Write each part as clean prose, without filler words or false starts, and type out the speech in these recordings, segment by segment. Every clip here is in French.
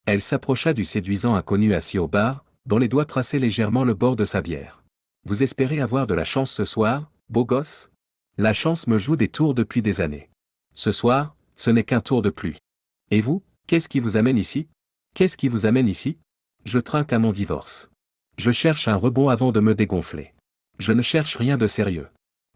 Elle s'approcha du séduisant inconnu assis au bar, dont les doigts traçaient légèrement le bord de sa bière. Vous espérez avoir de la chance ce soir, beau gosse? La chance me joue des tours depuis des années. Ce soir, ce n'est qu'un tour de plus. Et vous, qu'est-ce qui vous amène ici? Qu'est-ce qui vous amène ici? Je trinque à mon divorce. Je cherche un rebond avant de me dégonfler. Je ne cherche rien de sérieux.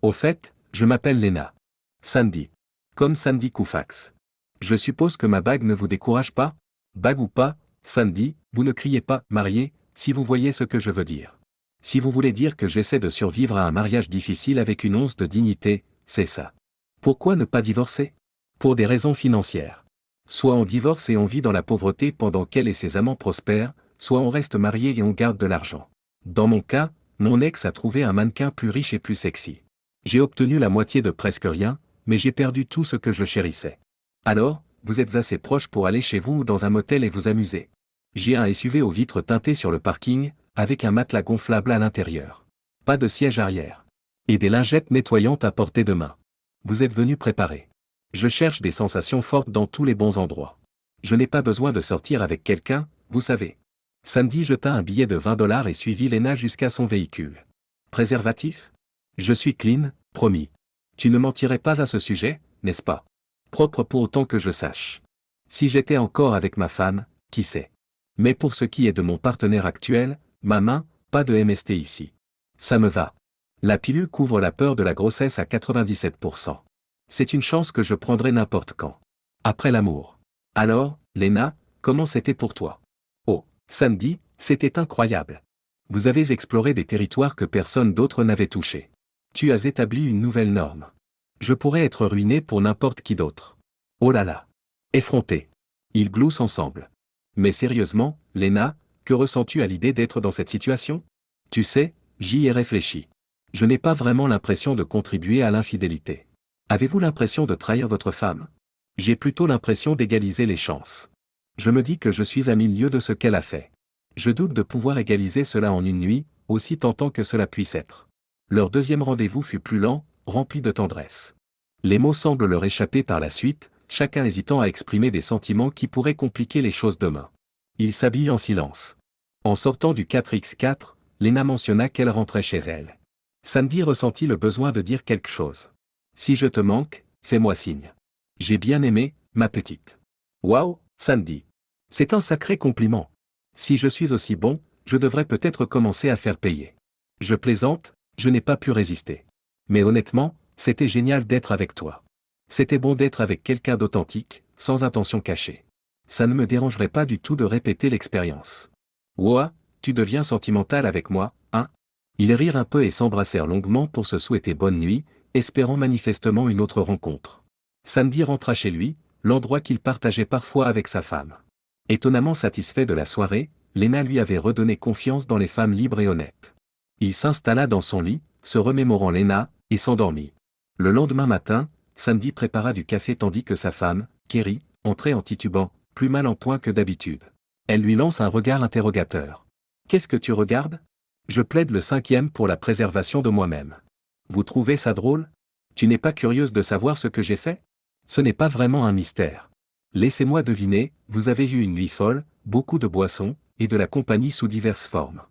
Au fait, je m'appelle Lena. Sandy. Comme Sandy Koufax. Je suppose que ma bague ne vous décourage pas? Bague ou pas, Sandy, vous ne criez pas « marié » si vous voyez ce que je veux dire. Si vous voulez dire que j'essaie de survivre à un mariage difficile avec une once de dignité, c'est ça. Pourquoi ne pas divorcer? Pour des raisons financières. Soit on divorce et on vit dans la pauvreté pendant qu'elle et ses amants prospèrent, soit on reste marié et on garde de l'argent. Dans mon cas, mon ex a trouvé un mannequin plus riche et plus sexy. J'ai obtenu la moitié de presque rien, mais j'ai perdu tout ce que je chérissais. Alors, vous êtes assez proche pour aller chez vous ou dans un motel et vous amuser. J'ai un SUV aux vitres teintées sur le parking, avec un matelas gonflable à l'intérieur. Pas de siège arrière. Et des lingettes nettoyantes à portée de main. Vous êtes venu préparé. Je cherche des sensations fortes dans tous les bons endroits. Je n'ai pas besoin de sortir avec quelqu'un, vous savez. Sandy jeta un billet de $20 et suivit Lena jusqu'à son véhicule. Préservatif? Je suis clean, promis. Tu ne mentirais pas à ce sujet, n'est-ce pas? Propre pour autant que je sache. Si j'étais encore avec ma femme, qui sait? Mais pour ce qui est de mon partenaire actuel, ma main, pas de MST ici. Ça me va. La pilule couvre la peur de la grossesse à 97%. C'est une chance que je prendrai n'importe quand. Après l'amour. Alors, Lena, comment c'était pour toi? Oh, Sandy, c'était incroyable. Vous avez exploré des territoires que personne d'autre n'avait touchés. Tu as établi une nouvelle norme. Je pourrais être ruiné pour n'importe qui d'autre. Oh là là. Effronté. Ils gloussent ensemble. Mais sérieusement, Lena, que ressens-tu à l'idée d'être dans cette situation? Tu sais, j'y ai réfléchi. Je n'ai pas vraiment l'impression de contribuer à l'infidélité. Avez-vous l'impression de trahir votre femme? J'ai plutôt l'impression d'égaliser les chances. Je me dis que je suis à 1000 lieues de ce qu'elle a fait. Je doute de pouvoir égaliser cela en une nuit, aussi tentant que cela puisse être. Leur deuxième rendez-vous fut plus lent, rempli de tendresse. Les mots semblent leur échapper par la suite, chacun hésitant à exprimer des sentiments qui pourraient compliquer les choses demain. Ils s'habillent en silence. En sortant du 4x4, Lena mentionna qu'elle rentrait chez elle. Sandy ressentit le besoin de dire quelque chose. Si je te manque, fais-moi signe. J'ai bien aimé, ma petite. Waouh, Sandy. C'est un sacré compliment. Si je suis aussi bon, je devrais peut-être commencer à faire payer. Je plaisante, je n'ai pas pu résister. Mais honnêtement, c'était génial d'être avec toi. C'était bon d'être avec quelqu'un d'authentique, sans intention cachée. Ça ne me dérangerait pas du tout de répéter l'expérience. Ouah, tu deviens sentimental avec moi, hein? Ils rirent un peu et s'embrassèrent longuement pour se souhaiter bonne nuit, espérant manifestement une autre rencontre. Sandy rentra chez lui, l'endroit qu'il partageait parfois avec sa femme. Étonnamment satisfait de la soirée, Lena lui avait redonné confiance dans les femmes libres et honnêtes. Il s'installa dans son lit, se remémorant Lena, et s'endormit. Le lendemain matin, Sandy prépara du café tandis que sa femme, Kerry, entrait en titubant, plus mal en point que d'habitude. Elle lui lance un regard interrogateur. « Qu'est-ce que tu regardes? Je plaide le 5e pour la préservation de moi-même. Vous trouvez ça drôle? Tu n'es pas curieuse de savoir ce que j'ai fait? Ce n'est pas vraiment un mystère. Laissez-moi deviner, vous avez eu une nuit folle, beaucoup de boissons, et de la compagnie sous diverses formes.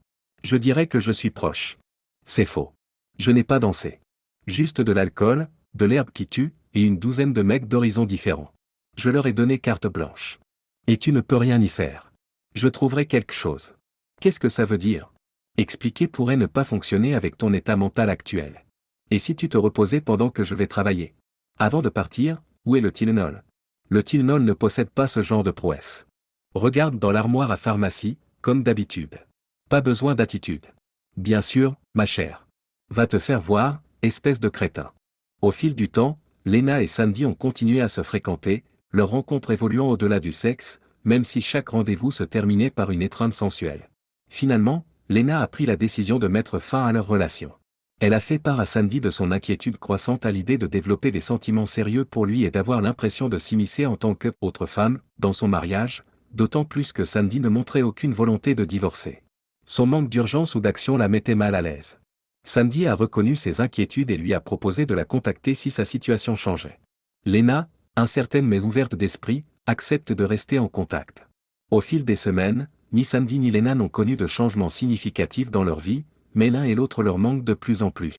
Je dirais que je suis proche. C'est faux. Je n'ai pas dansé. Juste de l'alcool, de l'herbe qui tue, et une douzaine de mecs d'horizons différents. Je leur ai donné carte blanche. Et tu ne peux rien y faire. Je trouverai quelque chose. Qu'est-ce que ça veut dire? Expliquer pourrait ne pas fonctionner avec ton état mental actuel. Et si tu te reposais pendant que je vais travailler? Avant de partir, où est le Tylenol? Le Tylenol ne possède pas ce genre de prouesse. Regarde dans l'armoire à pharmacie, comme d'habitude. Pas besoin d'attitude. Bien sûr, ma chère. Va te faire voir, espèce de crétin. Au fil du temps, Lena et Sandy ont continué à se fréquenter, leur rencontre évoluant au-delà du sexe, même si chaque rendez-vous se terminait par une étreinte sensuelle. Finalement, Lena a pris la décision de mettre fin à leur relation. Elle a fait part à Sandy de son inquiétude croissante à l'idée de développer des sentiments sérieux pour lui et d'avoir l'impression de s'immiscer en tant qu'autre femme, dans son mariage, d'autant plus que Sandy ne montrait aucune volonté de divorcer. Son manque d'urgence ou d'action la mettait mal à l'aise. Sandy a reconnu ses inquiétudes et lui a proposé de la contacter si sa situation changeait. Lena, incertaine mais ouverte d'esprit, accepte de rester en contact. Au fil des semaines, ni Sandy ni Lena n'ont connu de changements significatifs dans leur vie, mais l'un et l'autre leur manquent de plus en plus.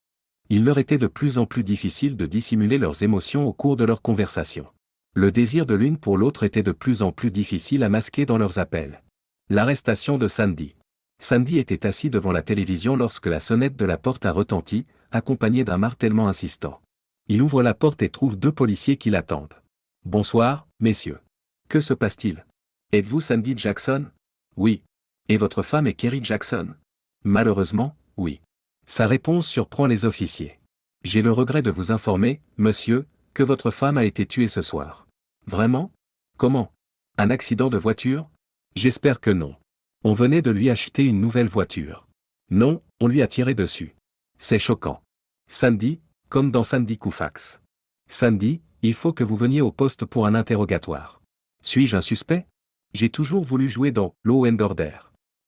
Il leur était de plus en plus difficile de dissimuler leurs émotions au cours de leurs conversations. Le désir de l'une pour l'autre était de plus en plus difficile à masquer dans leurs appels. L'arrestation de Sandy. Sandy était assis devant la télévision lorsque la sonnette de la porte a retenti, accompagnée d'un martèlement insistant. Il ouvre la porte et trouve 2 policiers qui l'attendent. « Bonsoir, messieurs. Que se passe-t-il? Êtes-vous Sandy Jackson? » « Oui. Et votre femme est Kerry Jackson? » « Malheureusement, oui. » Sa réponse surprend les officiers. « J'ai le regret de vous informer, monsieur, que votre femme a été tuée ce soir. » « Vraiment? Comment? Un accident de voiture? J'espère que non. On venait de lui acheter une nouvelle voiture. Non, on lui a tiré dessus. C'est choquant. Sandy, comme dans Sandy Koufax. Sandy, il faut que vous veniez au poste pour un interrogatoire. Suis-je un suspect? J'ai toujours voulu jouer dans Law and Order.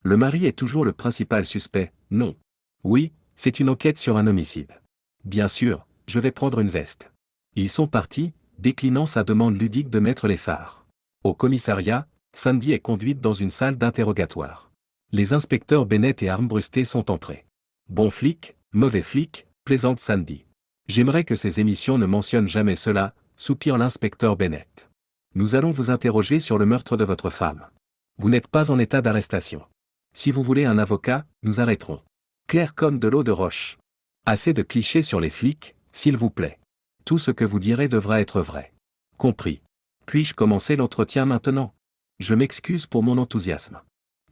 Le mari est toujours le principal suspect, non? Oui, c'est une enquête sur un homicide. Bien sûr, je vais prendre une veste. Ils sont partis, déclinant sa demande ludique de mettre les phares. Au commissariat, Sandy est conduite dans une salle d'interrogatoire. Les inspecteurs Bennett et Armbrusté sont entrés. Bon flic, mauvais flic, plaisante Sandy. J'aimerais que ces émissions ne mentionnent jamais cela, soupire l'inspecteur Bennett. Nous allons vous interroger sur le meurtre de votre femme. Vous n'êtes pas en état d'arrestation. Si vous voulez un avocat, nous arrêterons. Clair comme de l'eau de roche. Assez de clichés sur les flics, s'il vous plaît. Tout ce que vous direz devra être vrai. Compris. Puis-je commencer l'entretien maintenant? Je m'excuse pour mon enthousiasme.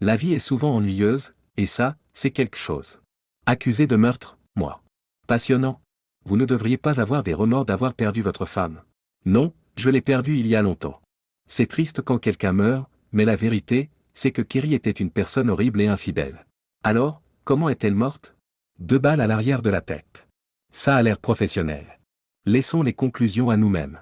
La vie est souvent ennuyeuse, et ça, c'est quelque chose. Accusé de meurtre, moi. Passionnant. Vous ne devriez pas avoir des remords d'avoir perdu votre femme. Non, je l'ai perdue il y a longtemps. C'est triste quand quelqu'un meurt, mais la vérité, c'est que Kerry était une personne horrible et infidèle. Alors, comment est-elle morte? 2 balles à l'arrière de la tête. Ça a l'air professionnel. Laissons les conclusions à nous-mêmes.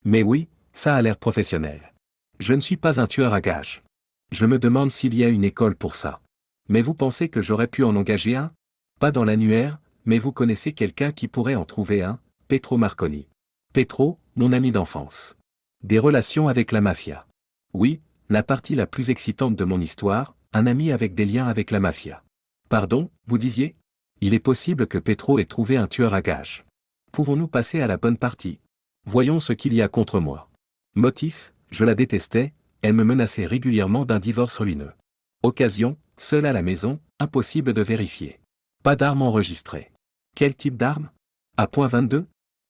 Mais oui, ça a l'air professionnel. Je ne suis pas un tueur à gages. Je me demande s'il y a une école pour ça. Mais vous pensez que j'aurais pu en engager un? Pas dans l'annuaire, mais vous connaissez quelqu'un qui pourrait en trouver un, Petro Marconi. Petro, mon ami d'enfance. Des relations avec la mafia. Oui, la partie la plus excitante de mon histoire, un ami avec des liens avec la mafia. Pardon, vous disiez? Il est possible que Petro ait trouvé un tueur à gages. Pouvons-nous passer à la bonne partie? Voyons ce qu'il y a contre moi. Motif, je la détestais, elle me menaçait régulièrement d'un divorce ruineux. Occasion, seule à la maison, impossible de vérifier. Pas d'armes enregistrées. Quel type d'arme? À .22?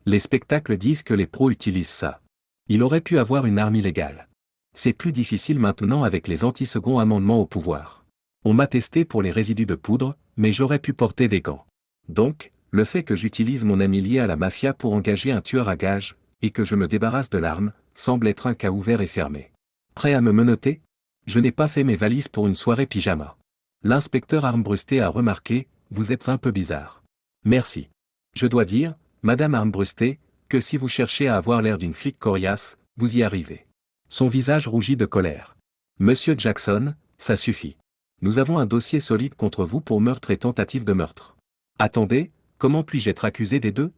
Les spectacles disent que les pros utilisent ça. Il aurait pu avoir une arme illégale. C'est plus difficile maintenant avec les anti-second amendements au pouvoir. On m'a testé pour les résidus de poudre, mais j'aurais pu porter des gants. Donc, le fait que j'utilise mon ami lié à la mafia pour engager un tueur à gages, et que je me débarrasse de l'arme, semble être un cas ouvert et fermé. Prêt à me menotter? Je n'ai pas fait mes valises pour une soirée pyjama. L'inspecteur Armbrusté a remarqué, vous êtes un peu bizarre. Merci. Je dois dire, Madame Armbrusté, que si vous cherchez à avoir l'air d'une flic coriace, vous y arrivez. Son visage rougit de colère. Monsieur Jackson, ça suffit. Nous avons un dossier solide contre vous pour meurtre et tentative de meurtre. Attendez, comment puis-je être accusé des deux?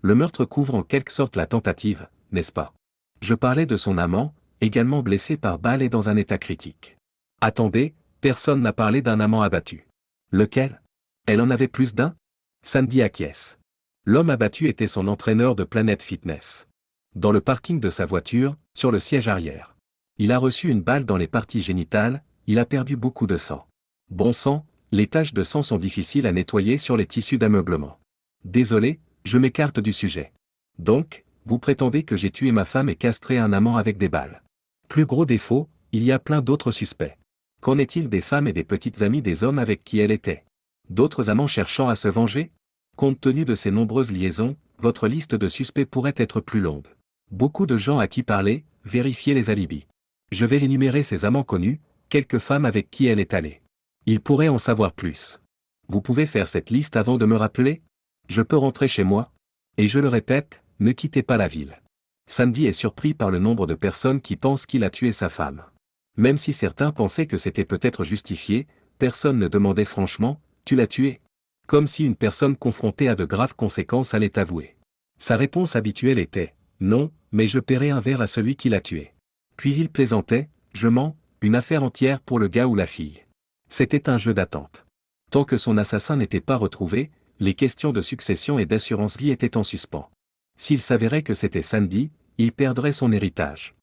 Le meurtre couvre en quelque sorte la tentative, n'est-ce pas? Je parlais de son amant, également blessé par balle et dans un état critique. Attendez, personne n'a parlé d'un amant abattu. Lequel? Elle en avait plus d'un? Sandy acquiesce. L'homme abattu était son entraîneur de Planet Fitness. Dans le parking de sa voiture, sur le siège arrière. Il a reçu une balle dans les parties génitales, il a perdu beaucoup de sang. Bon sang, les taches de sang sont difficiles à nettoyer sur les tissus d'ameublement. Désolé, je m'écarte du sujet. Donc, vous prétendez que j'ai tué ma femme et castré un amant avec des balles. Plus gros défaut, il y a plein d'autres suspects. Qu'en est-il des femmes et des petites amies des hommes avec qui elle était? D'autres amants cherchant à se venger? Compte tenu de ces nombreuses liaisons, votre liste de suspects pourrait être plus longue. Beaucoup de gens à qui parler, vérifier les alibis. Je vais énumérer ses amants connus, quelques femmes avec qui elle est allée. Il pourrait en savoir plus. Vous pouvez faire cette liste avant de me rappeler? Je peux rentrer chez moi? Et je le répète, ne quittez pas la ville. Sandy est surpris par le nombre de personnes qui pensent qu'il a tué sa femme. Même si certains pensaient que c'était peut-être justifié, personne ne demandait franchement, tu l'as tué? Comme si une personne confrontée à de graves conséquences allait avouer. Sa réponse habituelle était, non, mais je paierai un verre à celui qui l'a tué. Puis il plaisantait, je mens, Une affaire entière pour le gars ou la fille. C'était un jeu d'attente. Tant que son assassin n'était pas retrouvé, les questions de succession et d'assurance vie étaient en suspens. S'il s'avérait que c'était Sandy, il perdrait son héritage.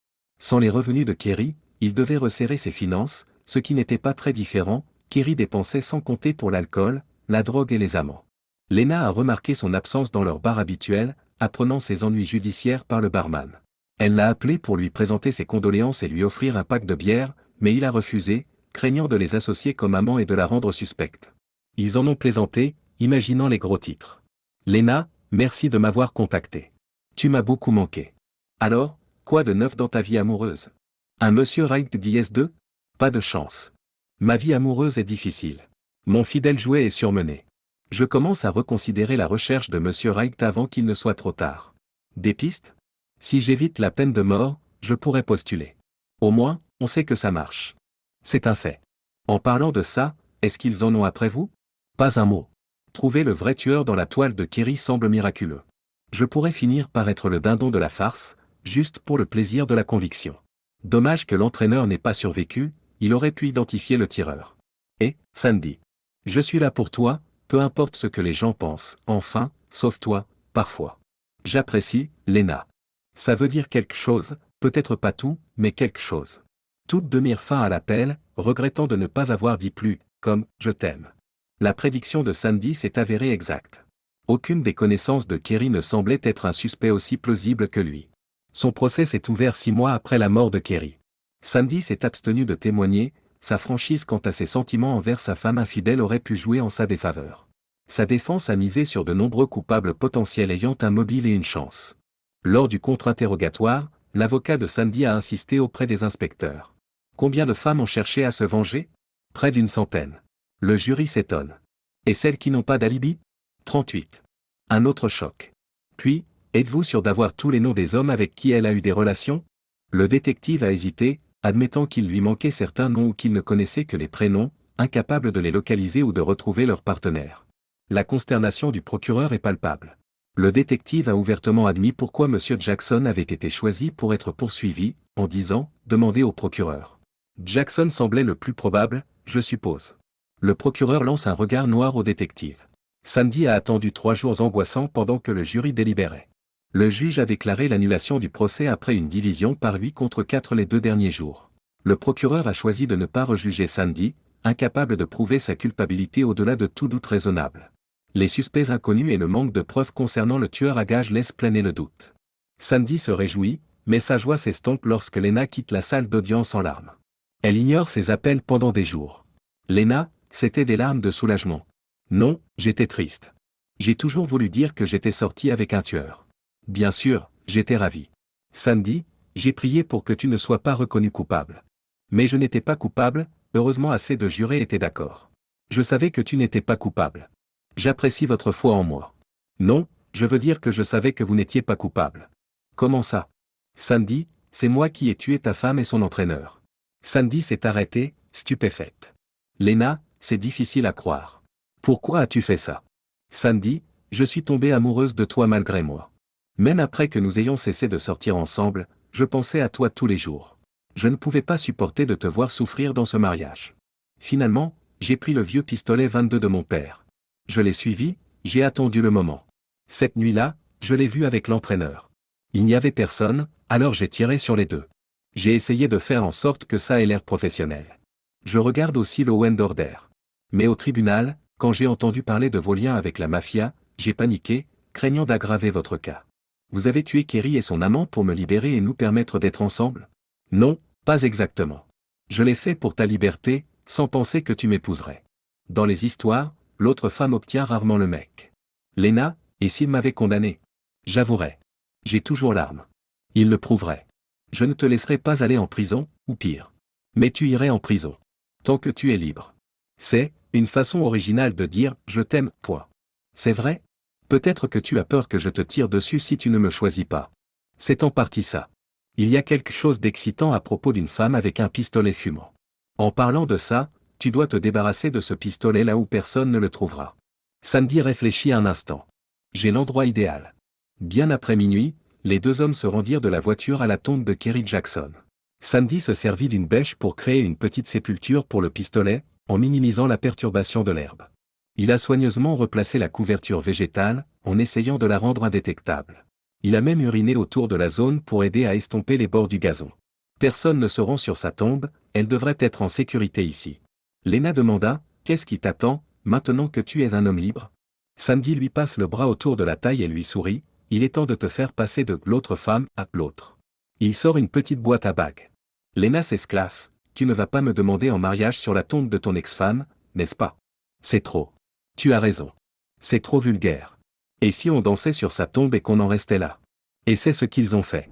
Sans les revenus de Kerry, il devait resserrer ses finances, ce qui n'était pas très différent. Kerry dépensait sans compter pour l'alcool, la drogue et les amants. Lena a remarqué son absence dans leur bar habituel, apprenant ses ennuis judiciaires par le barman. Elle l'a appelé pour lui présenter ses condoléances et lui offrir un pack de bière, mais il a refusé, craignant de les associer comme amants et de la rendre suspecte. Ils en ont plaisanté, imaginant les gros titres. Lena, merci de m'avoir contacté. Tu m'as beaucoup manqué. Alors, quoi de neuf dans ta vie amoureuse? Un monsieur Wright d'IS2? Pas de chance. Ma vie amoureuse est difficile. Mon fidèle jouet est surmené. Je commence à reconsidérer la recherche de monsieur Wright avant qu'il ne soit trop tard. Des pistes? Si j'évite la peine de mort, je pourrais postuler. Au moins, on sait que ça marche. C'est un fait. En parlant de ça, est-ce qu'ils en ont après vous? Pas un mot. Trouver le vrai tueur dans la toile de Kerry semble miraculeux. Je pourrais finir par être le dindon de la farce, juste pour le plaisir de la conviction. Dommage que l'entraîneur n'ait pas survécu, il aurait pu identifier le tireur. Et, Sandy. Je suis là pour toi, peu importe ce que les gens pensent, enfin, sauf toi, parfois. J'apprécie, Lena. Ça veut dire quelque chose, peut-être pas tout, mais quelque chose. Toutes deux mirent fin à l'appel, regrettant de ne pas avoir dit plus, comme « je t'aime ». La prédiction de Sandy s'est avérée exacte. Aucune des connaissances de Kerry ne semblait être un suspect aussi plausible que lui. Son procès s'est ouvert 6 mois après la mort de Kerry. Sandy s'est abstenu de témoigner, sa franchise quant à ses sentiments envers sa femme infidèle aurait pu jouer en sa défaveur. Sa défense a misé sur de nombreux coupables potentiels ayant un mobile et une chance. Lors du contre-interrogatoire, l'avocat de Sandy a insisté auprès des inspecteurs. Combien de femmes ont cherché à se venger? Près d'une centaine. Le jury s'étonne. Et celles qui n'ont pas d'alibi? 38. Un autre choc. Puis, êtes-vous sûr d'avoir tous les noms des hommes avec qui elle a eu des relations? Le détective a hésité, admettant qu'il lui manquait certains noms ou qu'il ne connaissait que les prénoms, incapable de les localiser ou de retrouver leurs partenaires. La consternation du procureur est palpable. Le détective a ouvertement admis pourquoi M. Jackson avait été choisi pour être poursuivi, en disant « Demandez au procureur ». Jackson semblait le plus probable, je suppose. Le procureur lance un regard noir au détective. Sandy a attendu 3 jours angoissants pendant que le jury délibérait. Le juge a déclaré l'annulation du procès après une division par 8 contre 4 les 2 derniers jours. Le procureur a choisi de ne pas rejuger Sandy, incapable de prouver sa culpabilité au-delà de tout doute raisonnable. Les suspects inconnus et le manque de preuves concernant le tueur à gages laissent planer le doute. Sandy se réjouit, mais sa joie s'estompe lorsque Lena quitte la salle d'audience en larmes. Elle ignore ses appels pendant des jours. Lena, c'était des larmes de soulagement. Non, j'étais triste. J'ai toujours voulu dire que j'étais sorti avec un tueur. Bien sûr, j'étais ravi. Sandy, j'ai prié pour que tu ne sois pas reconnu coupable. Mais je n'étais pas coupable, heureusement assez de jurés étaient d'accord. Je savais que tu n'étais pas coupable. J'apprécie votre foi en moi. Non, je veux dire que je savais que vous n'étiez pas coupable. Comment ça? Sandy, c'est moi qui ai tué ta femme et son entraîneur. Sandy s'est arrêtée, stupéfaite. Lena, c'est difficile à croire. Pourquoi as-tu fait ça? Sandy, je suis tombée amoureuse de toi malgré moi. Même après que nous ayons cessé de sortir ensemble, je pensais à toi tous les jours. Je ne pouvais pas supporter de te voir souffrir dans ce mariage. Finalement, j'ai pris le vieux pistolet 22 de mon père. Je l'ai suivi, j'ai attendu le moment. Cette nuit-là, je l'ai vu avec l'entraîneur. Il n'y avait personne, alors j'ai tiré sur les deux. J'ai essayé de faire en sorte que ça ait l'air professionnel. Je regarde aussi le Law & Order. Mais au tribunal, quand j'ai entendu parler de vos liens avec la mafia, j'ai paniqué, craignant d'aggraver votre cas. Vous avez tué Kerry et son amant pour me libérer et nous permettre d'être ensemble? Non, pas exactement. Je l'ai fait pour ta liberté, sans penser que tu m'épouserais. Dans les histoires, l'autre femme obtient rarement le mec. Lena, et s'il m'avait condamné? J'avouerais. J'ai toujours l'arme. Il le prouverait. Je ne te laisserai pas aller en prison, ou pire. Mais tu irais en prison. Tant que tu es libre. C'est une façon originale de dire « je t'aime », point. C'est vrai? Peut-être que tu as peur que je te tire dessus si tu ne me choisis pas. C'est en partie ça. Il y a quelque chose d'excitant à propos d'une femme avec un pistolet fumant. En parlant de ça, tu dois te débarrasser de ce pistolet là où personne ne le trouvera. Sandy réfléchit un instant. J'ai l'endroit idéal. Bien après minuit, les deux hommes se rendirent de la voiture à la tombe de Kerry Jackson. Sandy se servit d'une bêche pour créer une petite sépulture pour le pistolet, en minimisant la perturbation de l'herbe. Il a soigneusement replacé la couverture végétale, en essayant de la rendre indétectable. Il a même uriné autour de la zone pour aider à estomper les bords du gazon. Personne ne se rend sur sa tombe, elle devrait être en sécurité ici. Lena demanda, « Qu'est-ce qui t'attend, maintenant que tu es un homme libre ?» Sandy lui passe le bras autour de la taille et lui sourit, « Il est temps de te faire passer de l'autre femme à l'autre. » Il sort une petite boîte à bagues. Lena s'esclaffe, « Tu ne vas pas me demander en mariage sur la tombe de ton ex-femme, n'est-ce pas? C'est trop. Tu as raison. C'est trop vulgaire. Et si on dansait sur sa tombe et qu'on en restait là? Et c'est ce qu'ils ont fait.